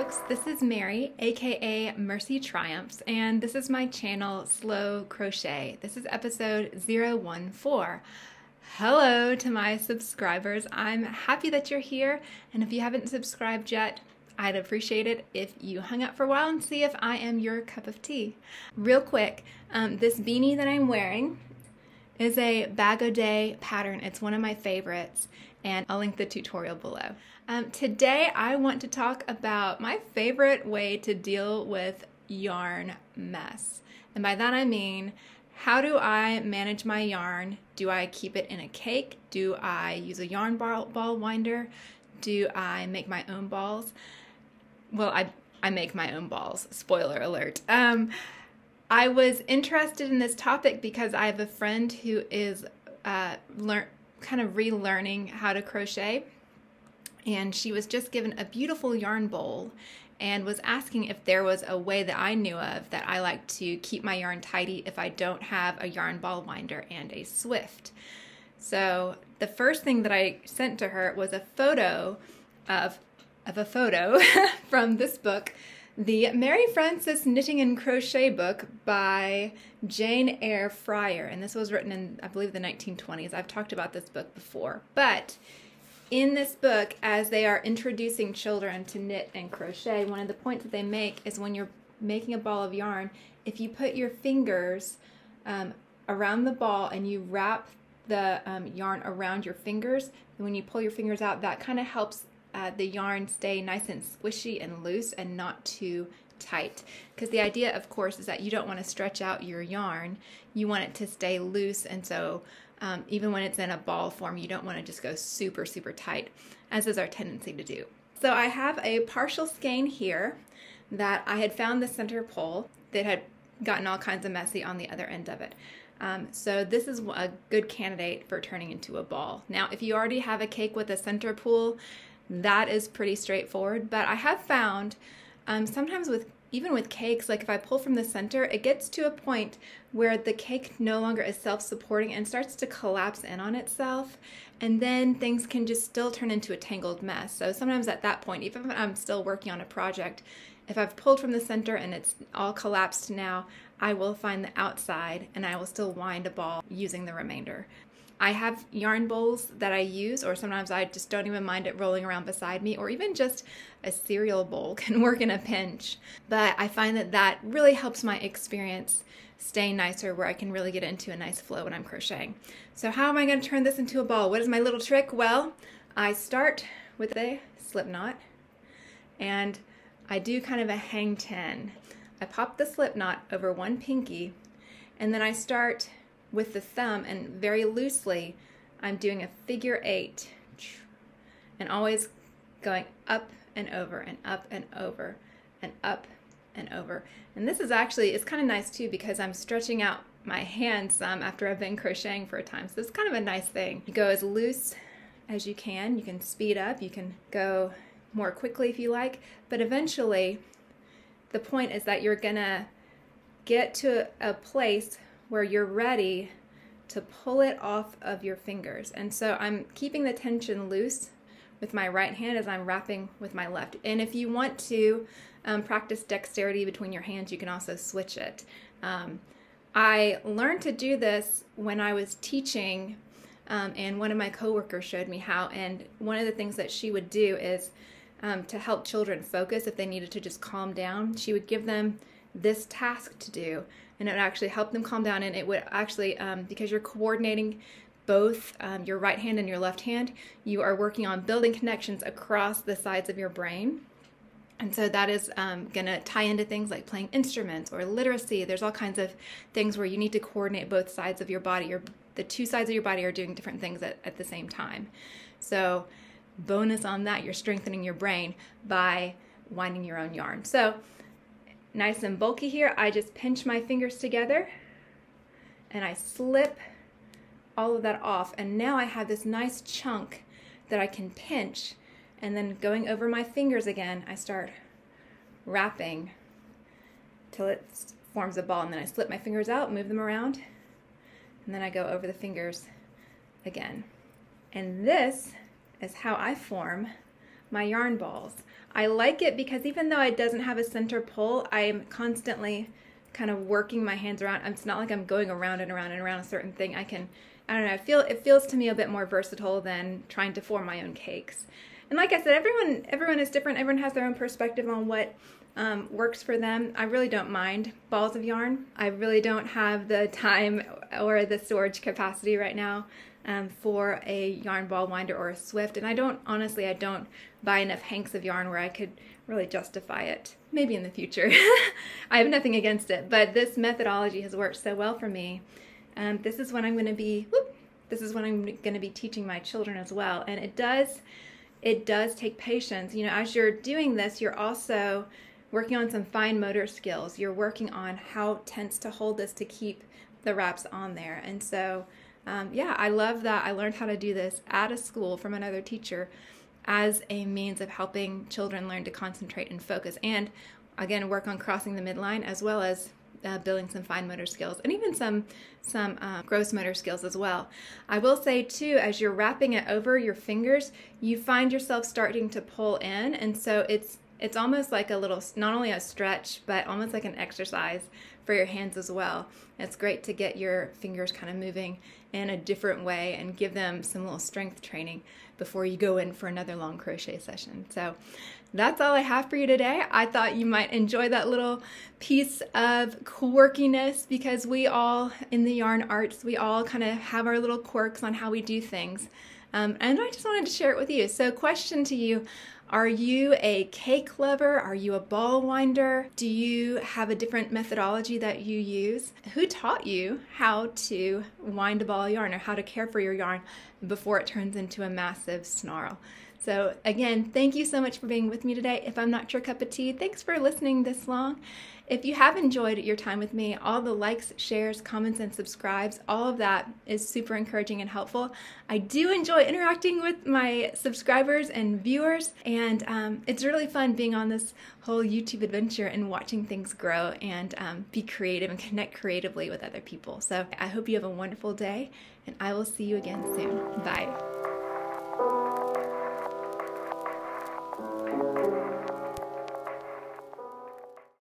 folks, this is Mary, aka MercyTriumphs, and this is my channel, Slow Crochet. This is episode 014. Hello to my subscribers. I'm happy that you're here, and if you haven't subscribed yet, I'd appreciate it if you hung out for a while and see if I am your cup of tea. Real quick, this beanie that I'm wearing is a bag-o-day pattern. It's one of my favorites, and I'll link the tutorial below. Today I want to talk about my favorite way to deal with yarn mess. And by that I mean, how do I manage my yarn? Do I keep it in a cake? Do I use a yarn ball winder? Do I make my own balls? Well, I make my own balls, spoiler alert. I was interested in this topic because I have a friend who is kind of relearning how to crochet, and she was just given a beautiful yarn bowl and was asking if there was a way that I knew of that I like to keep my yarn tidy if I don't have a yarn ball winder and a Swift. So the first thing that I sent to her was a photo of a photo from this book, the Mary Frances Knitting and Crochet book by Jane Eayre Fryer, and this was written in, I believe, the 1920s. I've talked about this book before, but in this book, as they are introducing children to knit and crochet, one of the points that they make is when you're making a ball of yarn, if you put your fingers around the ball and you wrap the yarn around your fingers, and when you pull your fingers out, that kind of helps the yarn stay nice and squishy and loose and not too tight. Because the idea, of course, is that you don't want to stretch out your yarn. You want it to stay loose, and so even when it's in a ball form, you don't want to just go super, super tight, as is our tendency to do. So I have a partial skein here that I had found the center pole that had gotten all kinds of messy on the other end of it. So this is a good candidate for turning into a ball. Now, if you already have a cake with a center pole, that is pretty straightforward, but I have found sometimes even with cakes, like if I pull from the center, it gets to a point where the cake no longer is self-supporting and starts to collapse in on itself, and then things can just still turn into a tangled mess. So sometimes at that point, even if I'm still working on a project, if I've pulled from the center and it's all collapsed now, I will find the outside and I will still wind a ball using the remainder. I have yarn bowls that I use, or sometimes I just don't even mind it rolling around beside me, or even just a cereal bowl can work in a pinch. But I find that that really helps my experience stay nicer, where I can really get into a nice flow when I'm crocheting. So how am I going to turn this into a ball? What is my little trick? Well, I start with a slip knot, and I do kind of a hang 10. I pop the slip knot over one pinky, and then I start with the thumb, and very loosely I'm doing a figure 8 and always going up and over and up and over and up and over. And this is actually, it's kind of nice too, because I'm stretching out my hands some after I've been crocheting for a time, so it's kind of a nice thing. You go as loose as you can speed up, you can go more quickly if you like, but eventually the point is that you're gonna get to a place where you're ready to pull it off of your fingers. And so I'm keeping the tension loose with my right hand as I'm wrapping with my left. And if you want to practice dexterity between your hands, you can also switch it. I learned to do this when I was teaching, and one of my coworkers showed me how, and one of the things that she would do is to help children focus if they needed to just calm down, she would give them this task to do, and it would actually help them calm down, and it would actually, because you're coordinating both your right hand and your left hand, you are working on building connections across the sides of your brain. And so that is going to tie into things like playing instruments or literacy. There's all kinds of things where you need to coordinate both sides of your body, or the two sides of your body are doing different things at the same time. So bonus on that, you're strengthening your brain by winding your own yarn. So nice and bulky here, I just pinch my fingers together and I slip all of that off, and now I have this nice chunk that I can pinch, and then going over my fingers again, I start wrapping till it forms a ball, and then I slip my fingers out, move them around, and then I go over the fingers again. And this is how I form my yarn balls. I like it because even though it doesn't have a center pull, I'm constantly kind of working my hands around. It's not like I'm going around and around and around a certain thing. I don't know, it feels to me a bit more versatile than trying to form my own cakes. And like I said, everyone is different. Everyone has their own perspective on what works for them. I really don't mind balls of yarn. I really don't have the time or the storage capacity right now for a yarn ball winder or a Swift. And I don't buy enough hanks of yarn where I could really justify it. Maybe in the future. I have nothing against it, but this methodology has worked so well for me. This is what I'm going to be teaching my children as well. And it does take patience. You know, as you're doing this, you're also working on some fine motor skills. You're working on how tense to hold this to keep the wraps on there. And so, yeah, I love that I learned how to do this at a school from another teacher as a means of helping children learn to concentrate and focus. And again, work on crossing the midline as well as building some fine motor skills and even some gross motor skills as well. I will say too, as you're wrapping it over your fingers, you find yourself starting to pull in, and so it's almost like a little, not only a stretch, but almost like an exercise for your hands as well. It's great to get your fingers kind of moving in a different way and give them some little strength training before you go in for another long crochet session. So that's all I have for you today. I thought you might enjoy that little piece of quirkiness, because we all, in the yarn arts, we all kind of have our little quirks on how we do things. And I just wanted to share it with you. So question to you, are you a cake lover? Are you a ball winder? Do you have a different methodology that you use? Who taught you how to wind a ball of yarn or how to care for your yarn before it turns into a massive snarl? So again, thank you so much for being with me today. If I'm not your cup of tea, thanks for listening this long. If you have enjoyed your time with me, all the likes, shares, comments, and subscribes, all of that is super encouraging and helpful. I do enjoy interacting with my subscribers and viewers, and it's really fun being on this whole YouTube adventure and watching things grow and be creative and connect creatively with other people. So I hope you have a wonderful day, and I will see you again soon. Bye.